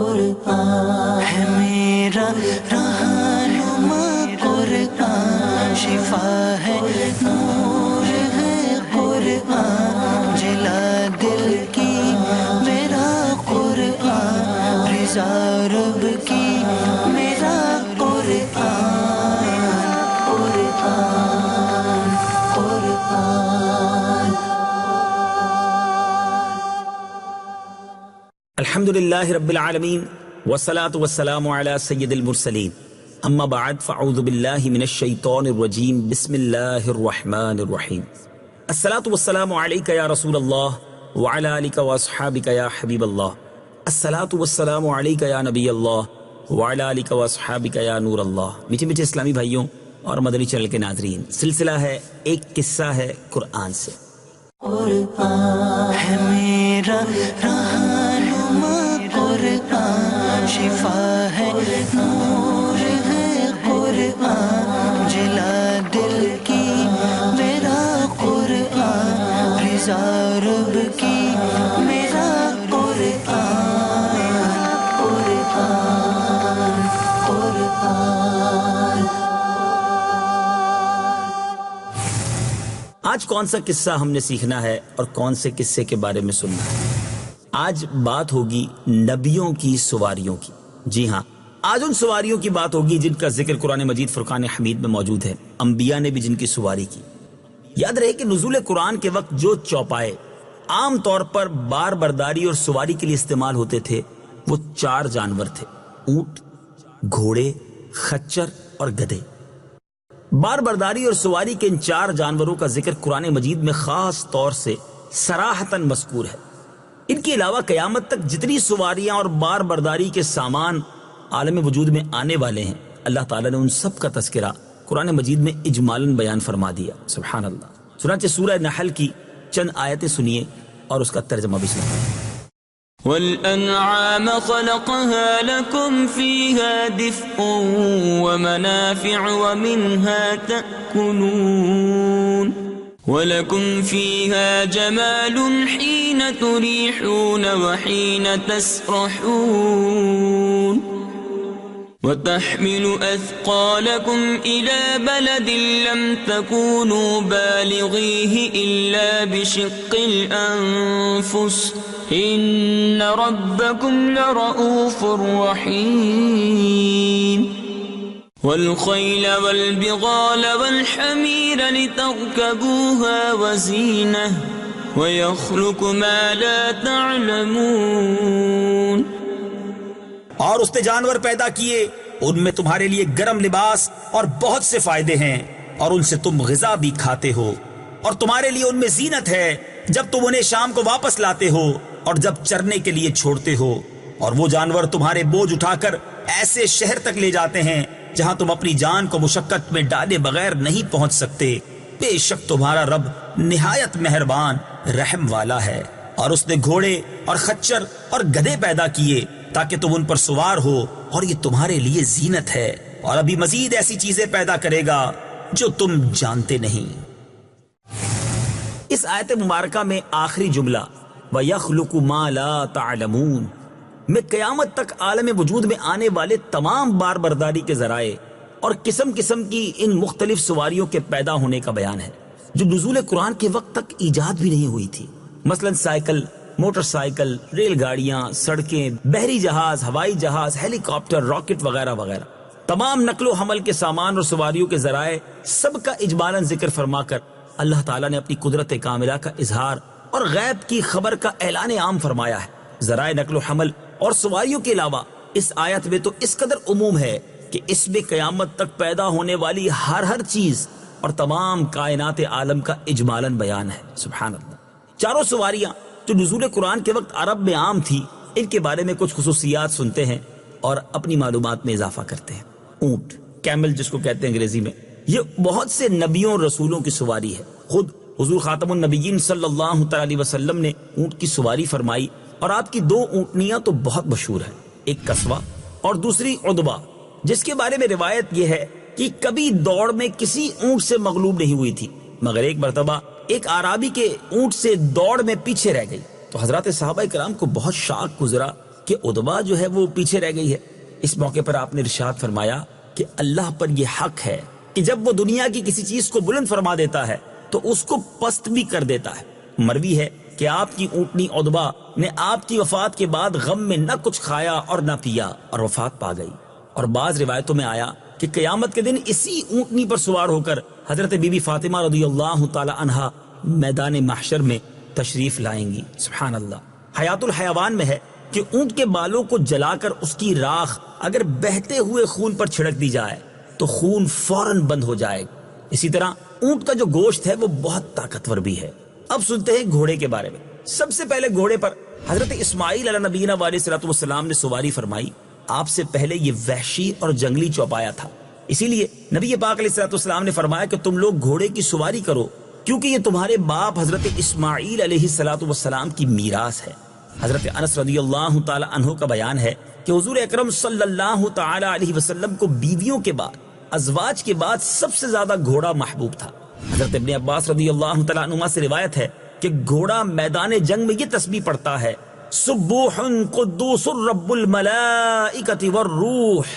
قرآن ہے میرا رہنما، قرآن شفا ہے، نور ہے قرآن، جلا دل کی میرا قرآن، رضا رب کی میرا قرآن، قرآن قرآن۔ الحمدللہ رب العالمین والصلاة والسلام علی سید المرسلین، اما بعد فاعوذ باللہ من الشیطان الرجیم، بسم اللہ الرحمن الرحیم۔ الصلاة والسلام علیک یا رسول اللہ وعلی آلک واصحابک یا حبیب اللہ، الصلاة والسلام علیک یا نبی اللہ وعلی آلک واصحابک یا نور اللہ۔ میٹھے میٹھے اسلامی بھائیوں اور مدنی چینل کے ناظرین، سلسلہ ہے ایک قصہ ہے قرآن سے۔ قرآن ہے میرا رہنما، قرآن شفا ہے، نور ہے قرآن، جلا دل کی میرا قرآن، رضا رب کی میرا قرآن، قرآن قرآن۔ آج کون سا قصہ ہم نے سیکھنا ہے اور کون سے قصے کے بارے میں سننا ہے؟ آج بات ہوگی نبیوں کی سواریوں کی۔ جی ہاں، آج ان سواریوں کی بات ہوگی جن کا ذکر قرآن مجید فرقان حمید میں موجود ہے۔ انبیاء نے بھی جن کی سواری کی۔ یاد رہے کہ نزول قرآن کے وقت جو چوپائے عام طور پر بار برداری اور سواری کے لیے استعمال ہوتے تھے وہ 4 جانور تھے: اونٹ، گھوڑے، خچر اور گدھے۔ بار برداری اور سواری کے ان 4 جانوروں کا ذکر قرآن مجید میں خاص طور سے صراحتاً مذکور ہے۔ ان کے علاوہ قیامت تک جتنی سواریاں اور بار برداری کے سامان عالم وجود میں آنے والے ہیں، اللہ تعالیٰ نے ان سب کا تذکرہ قرآن مجید میں اجمالاً بیان فرما دیا۔ سبحان اللہ۔ چنانچہ سورہ نحل کی چند آیتیں سنیے اور اس کا ترجمہ بھی سنیے۔ وَالْأَنْعَامَ خَلَقَهَا لَكُمْ فِيهَا دِفْءٌ وَمَنَافِعُ وَمِنْهَا تَأْكُلُونَ وَلَكُمْ فِيهَا جَمَالٌ حِينَ تُرِيحُونَ وَحِينَ تَسْرَحُونَ وَتَحْمِلُ أَثْقَالَكُمْ إِلَى بَلَدٍ لَمْ تَكُونُوا بَالِغِيهِ إِلَّا بِشِقِّ الْأَنفُسِ إِنَّ رَبَّكُمْ لَرَءُوفٌ رَحِيمٌ وَالْخَيْلَ وَالْبِغَالَ وَالْحَمِيرَ لِتَرْكَبُوهَا وَزِينَةً وَيَخْلُقُ مَا لَا تَعْلَمُونَ۔ اور اس نے جانور پیدا کیے، ان میں تمہارے لیے گرم لباس اور بہت سے فائدے ہیں، اور ان سے تم غذا بھی کھاتے ہو، اور تمہارے لیے ان میں زینت ہے جب تم انہیں شام کو واپس لاتے ہو اور جب چرنے کے لیے چھوڑتے ہو۔ اور وہ جانور تمہارے بوجھ اٹھا کر ایسے شہر تک لے جاتے ہیں جہاں تم اپنی جان کو مشقت میں ڈالے بغیر نہیں پہنچ سکتے۔ بے شک تمہارا رب نہایت مہربان رحم والا ہے۔ اور اس نے گھوڑے اور خچر اور گدھے پیدا کیے تاکہ تم ان پر سوار ہو، اور یہ تمہارے لیے زینت ہے، اور ابھی مزید ایسی چیزیں پیدا کرے گا جو تم جانتے نہیں۔ اس آیت مبارکہ میں آخری جملہ وَيَخْلُقُ مَا لَا تَعْلَمُونَ میں قیامت تک عالم وجود میں آنے والے تمام بار برداری کے ذرائع اور قسم قسم کی ان مختلف سواریوں کے پیدا ہونے کا بیان ہے جو نزول قرآن کے وقت تک ایجاد بھی نہیں ہوئی تھی، مثلا سائیکل، موٹر سائیکل، ریل گاڑیاں، سڑکیں، بحری جہاز، ہوائی جہاز، ہیلی کاپٹر، راکٹ وغیرہ وغیرہ۔ تمام نقل و حمل کے سامان اور سواریوں کے ذرائع سب کا اجمالاً ذکر فرما کر اللہ تعالیٰ نے اپنی قدرت کاملہ کا اظہار اور غیب کی خبر کا اعلان عام فرمایا ہے۔ ذرائع نقل و حمل اور سواریوں کے علاوہ اس آیت میں تو اس قدر عموم ہے کہ اس میں قیامت تک پیدا ہونے والی ہر چیز اور تمام کائنات عالم کا اجمالاً بیان ہے۔ سبحان اللہ۔ 4 سواریاں جو نزول قرآن کے وقت عرب میں عام تھی، ان کے بارے میں کچھ خصوصیات سنتے ہیں اور اپنی معلومات میں اضافہ کرتے ہیں۔ اونٹ، کیمل جس کو کہتے ہیں انگریزی میں، یہ بہت سے نبیوں اور رسولوں کی سواری ہے۔ خود حضور خاتم النبیین صلی اللہ تعالی وسلم نے اونٹ کی سواری فرمائی، اور آپ کی 2 اونٹنیاں تو بہت مشہور ہیں، ایک قصوہ اور دوسری عدبہ، جس کے بارے میں روایت یہ ہے کہ کبھی دوڑ میں کسی اونٹ سے مغلوب نہیں ہوئی تھی، مگر ایک مرتبہ ایک اعرابی کے اونٹ سے دوڑ میں پیچھے رہ گئی تو حضرات صحابہ کرام کو بہت شاک گزرا کہ عتبہ جو ہے وہ پیچھے رہ گئی ہے۔ اس موقع پر آپ نے ارشاد فرمایا کہ اللہ پر یہ حق ہے کہ جب وہ دنیا کی کسی چیز کو بلند فرما دیتا ہے تو اس کو پست بھی کر دیتا ہے۔ مروی ہے کہ آپ کی اونٹنی عتبہ نے آپ کی وفات کے بعد غم میں نہ کچھ کھایا اور نہ پیا اور وفات پا گئی۔ اور بعض روایتوں میں آیا کہ قیامت کے دن اسی اونٹنی پر سوار ہو کر حضرت بی بی فاطمہ رضی اللہ تعالی عنہا میدان محشر میں تشریف لائیں گی۔ سبحان اللہ۔ حیات الحیوان میں ہے کہ اونٹ کے بالوں کو جلا کر اس کی راکھ اگر بہتے ہوئے خون پر چھڑک دی جائے تو خون فوراً بند ہو جائے۔ اسی طرح اونٹ کا جو گوشت ہے وہ بہت طاقتور بھی ہے۔ اب سنتے ہیں گھوڑے کے بارے میں۔ سب سے پہلے گھوڑے پر حضرت اسماعیل علیہ نبینا علیہ الصلوۃ والسلام نے سواری فرمائی۔ آپ سے پہلے یہ وحشی اور جنگلی چوپایا تھا، اسی لیے نبی پاک علیہ الصلوۃ والسلام نے فرمایا کہ تم لوگ گھوڑے کی سواری کرو، کیونکہ یہ تمہارے باپ حضرت اسماعیل علیہ الصلوۃ والسلام کی میراث ہے۔ حضرت انس رضی اللہ تعالی عنہ کا بیان ہے کہ حضور اکرم صلی اللہ تعالی علیہ وسلم کو بیویوں کے بعد، ازواج کے بعد سب سے زیادہ گھوڑا محبوب تھا۔ حضرت ابن عباس رضی اللہ تعالی عنہما سے روایت ہے کہ گھوڑا میدان جنگ میں یہ تسبیح پڑھتا ہے، سبوح قدوس رب الملائکۃ والروح۔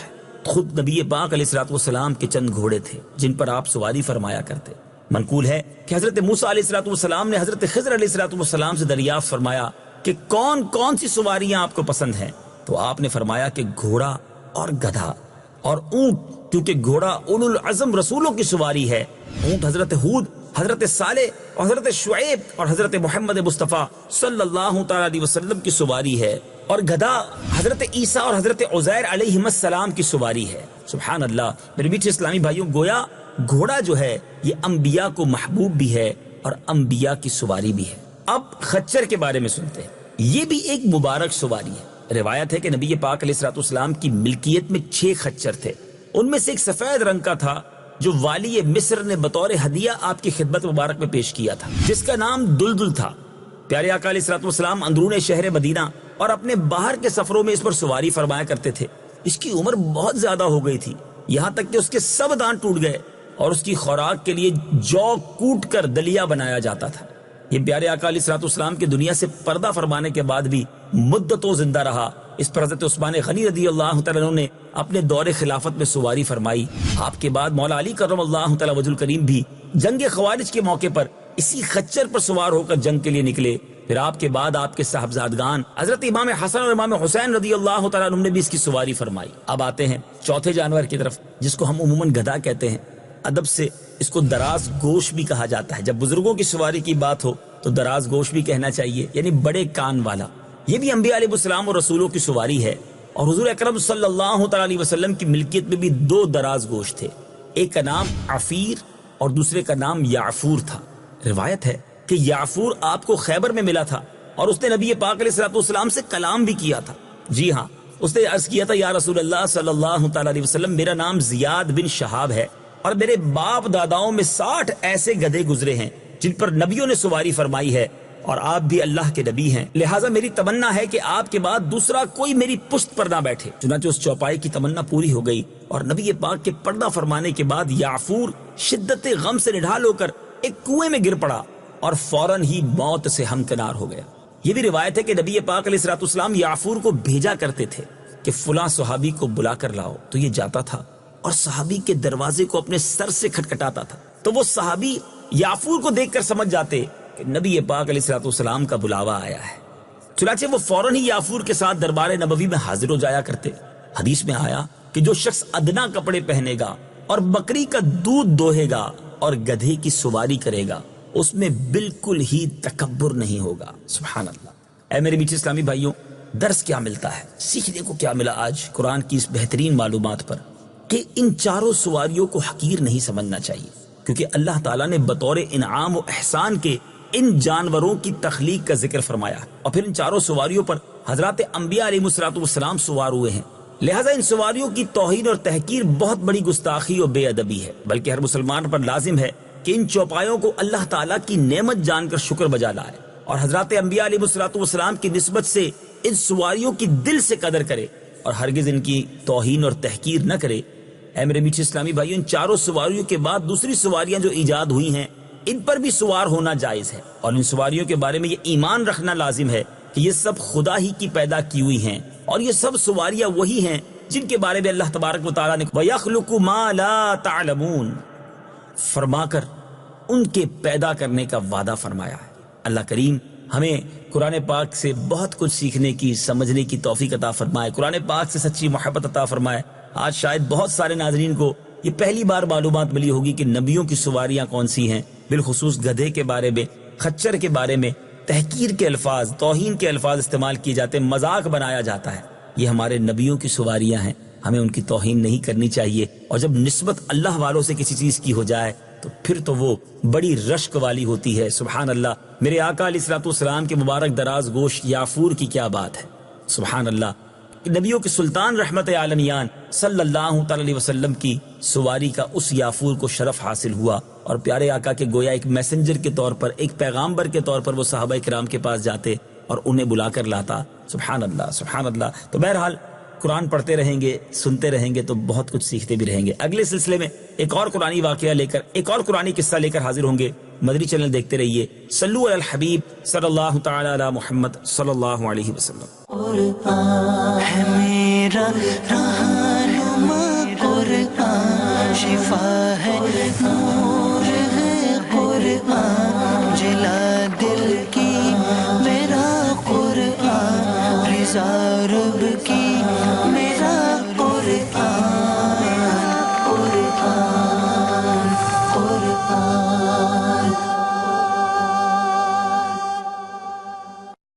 خود نبی پاک علیہ الصلوۃ والسلام کے چند گھوڑے تھے جن پر آپ سواری فرمایا کرتے۔ منقول ہے کہ حضرت موسیٰ علیہ الصلوۃ والسلام نے حضرت خضر علیہ الصلوۃ والسلام سے دریافت فرمایا کہ کون کون سی سواریاں آپ کو پسند ہیں، تو آپ نے فرمایا کہ گھوڑا اور گدھا اور اونٹ، کیونکہ گھوڑا اولو العزم رسولوں کی سواری ہے، اونٹ حضرت ہود، حضرت صالح اور حضرت شعیب اور حضرت محمد مصطفیٰ صلی اللہ تعالی علیہ وسلم کی سواری ہے، اور گدھا حضرت عیسیٰ اور حضرت عزیر علیہ السلام کی سواری ہے۔ سبحان اللہ۔ میرے میٹھے اسلامی بھائیوں، گویا گھوڑا جو ہے یہ انبیاء کو محبوب بھی ہے اور انبیاء کی سواری بھی ہے۔ اب خچر کے بارے میں سنتے ہیں۔ یہ بھی ایک مبارک سواری ہے۔ روایت ہے کہ نبی پاک علیہ الصلوۃ والسلام کی ملکیت میں 6 خچر تھے، ان میں سے ایک سفید رنگ کا تھا جو والی مصر نے بطور ہدیہ آپ کی خدمت مبارک میں پیش کیا تھا، جس کا نام دلدل تھا۔ پیارے آقا علیہ الصلوۃ والسلام اندرون شہر مدینہ اور اپنے باہر کے سفروں میں اس پر سواری فرمایا کرتے تھے۔ اس کی عمر بہت زیادہ ہو گئی تھی، یہاں تک کہ اس کے سب دانت ٹوٹ گئے اور اس کی خوراک کے لیے جو کوٹ کر دلیا بنایا جاتا تھا۔ یہ پیارے آقا علیہ الصلوۃ والسلام کی دنیا سے پردہ فرمانے کے بعد بھی مدتوں زندہ رہا۔ اس پر حضرت عثمان غنی رضی اللہ تعالیٰ عنہ نے اپنے دور خلافت میں سواری فرمائی۔ آپ کے بعد مولا علی کرم اللہ تعالیٰ وجہ الکریم بھی جنگ خوارج کے موقع پر اسی خچر پر سوار ہو کر جنگ کے لیے نکلے۔ پھر آپ کے بعد آپ کے صاحبزادگان حضرت امام حسن اور امام حسین رضی اللہ تعالیٰ عنہ نے بھی اس کی سواری فرمائی۔ اب آتے ہیں چوتھے جانور کی طرف، جس کو ہم عموماً گدھا کہتے ہیں۔ ادب سے اس کو دراز گوش بھی کہا جاتا ہے۔ جب بزرگوں کی سواری کی بات ہو تو دراز گوش بھی کہنا چاہیے، یعنی بڑے کان والا۔ یہ بھی انبیاء علیہ السلام اور رسولوں کی سواری ہے، اور حضور اکرم صلی اللہ تعالی علیہ وسلم کی ملکیت میں بھی 2 دراز گوش تھے، ایک کا نام عفیر اور دوسرے کا نام یعفور تھا۔ روایت ہے کہ یعفور آپ کو خیبر میں ملا تھا اور اس نے نبی پاک علیہ الصلوۃ والسلام سے کلام بھی کیا تھا۔ جی ہاں، اس نے عرض کیا تھا، یا رسول اللہ صلی اللہ تعالی علیہ وسلم، میرا نام زیاد بن شہاب ہے اور میرے باپ داداؤں میں 60 ایسے گدھے گزرے ہیں جن پر نبیوں نے سواری فرمائی ہے، اور آپ بھی اللہ کے نبی ہیں، لہٰذا میری تمنا ہے کہ آپ کے بعد دوسرا کوئی میری پشت پر نہ بیٹھے۔ چنانچہ اس چوپائے کی تمنا پوری ہو گئی، اور نبی پاک کے پردہ فرمانے کے بعد یعفور شدت غم سے نڈھال ہو کر ایک کنویں میں گر پڑا اور فوراً ہی موت سے ہمکنار ہو گیا۔ یہ بھی روایت ہے کہ نبی پاک علیہ الصلوۃ والسلام یعفور کو بھیجا کرتے تھے کہ فلاں صحابی کو بلا کر لاؤ، تو یہ جاتا تھا اور صحابی کے دروازے کو اپنے سر سے کھٹکھٹاتا تھا، تو وہ صحابی یعفور کو دیکھ کر سمجھ جاتے کہ نبی پاک علیہ الصلوۃ والسلام کا بلاوا آیا ہے۔ چنانچہ وہ فوراً ہی یعفور کے ساتھ دربار نبوی میں حاضر ہو جایا کرتے۔ حدیث میں آیا کہ جو شخص ادنا کپڑے پہنے گا اور بکری کا دودھ دوہے گا اور گدھے کی سواری کرے گا، اس میں بالکل ہی تکبر نہیں ہوگا۔ سبحان اللہ۔ اے میرے میٹھے اسلامی بھائیوں، درس کیا ملتا ہے، سیکھنے کو کیا ملا آج قرآن کی اس بہترین معلومات پر، کہ ان چاروں سواریوں کو حقیر نہیں سمجھنا چاہیے، کیونکہ اللہ تعالیٰ نے بطور انعام و احسان کے ان جانوروں کی تخلیق کا ذکر فرمایا، اور پھر ان چاروں سواریوں پر حضرات انبیاء علیہ الصلوۃ والسلام سوار ہوئے ہیں۔ لہذا ان سواریوں کی توہین اور تحقیر بہت بڑی گستاخی اور بے ادبی ہے، بلکہ ہر مسلمان پر لازم ہے کہ ان چوپایوں کو اللہ تعالیٰ کی نعمت جان کر شکر بجا لائے، اور حضرات انبیاء علیہ الصلوۃ والسلام کی نسبت سے ان سواریوں کی دل سے قدر کرے اور ہرگز ان کی توہین اور تحقیر نہ کرے۔ اے میرے میٹھے اسلامی بھائیوں، ان چاروں سواریوں کے بعد دوسری سواریاں جو ایجاد ہوئی ہیں، ان پر بھی سوار ہونا جائز ہے، اور ان سواریوں کے بارے میں یہ ایمان رکھنا لازم ہے کہ یہ سب خدا ہی کی پیدا کی ہوئی ہیں اور یہ سب سواریاں وہی ہیں جن کے بارے میں اللہ تبارک و تعالیٰ نے وَيَخْلُقُ مَا لَا تَعْلَمُونَ فرما کر ان کے پیدا کرنے کا وعدہ فرمایا ہے۔ اللہ کریم ہمیں قرآن پاک سے بہت کچھ سیکھنے کی، سمجھنے کی توفیق عطا فرمائے، قرآن پاک سے سچی محبت عطا فرمائے۔ آج شاید بہت سارے ناظرین کو یہ پہلی بار معلومات ملی ہوگی کہ نبیوں کی سواریاں کون سی ہیں، بالخصوص گدھے کے بارے میں، خچر کے بارے میں تحقیر کے الفاظ، توہین کے الفاظ استعمال کیے جاتے ہیں، مذاق بنایا جاتا ہے۔ یہ ہمارے نبیوں کی سواریاں ہیں، ہمیں ان کی توہین نہیں کرنی چاہیے، اور جب نسبت اللہ والوں سے کسی چیز کی ہو جائے تو پھر تو وہ بڑی رشک والی ہوتی ہے۔ سبحان اللہ، میرے آقا علیہ الصلوۃ والسلام کے مبارک دراز گوشت یافور کی کیا بات ہے، سبحان اللہ۔ نبیوں کے سلطان رحمت عالمیان صلی اللہ تعالی علیہ وسلم کی سواری کا اس یافور کو شرف حاصل ہوا، اور پیارے آقا کے گویا ایک میسنجر کے طور پر، ایک پیغامبر کے طور پر وہ صحابہ کرام کے پاس جاتے اور انہیں بلا کر لاتا۔ سبحان اللہ، سبحان اللہ۔ تو بہرحال قرآن پڑھتے رہیں گے، سنتے رہیں گے تو بہت کچھ سیکھتے بھی رہیں گے۔ اگلے سلسلے میں ایک اور قرآنی واقعہ لے کر، ایک اور قرآنی قصہ لے کر حاضر ہوں گے۔ مدنی چینل دیکھتے رہیے۔ صلو علی الحبیب صلی اللہ تعالی علی محمد صلی اللہ علیہ وسلم۔ قرآن ہے میرا رہنما، قرآن شفا ہے، نور ہے قرآن، جلا دل کی میرا قرآن، رضا رب کی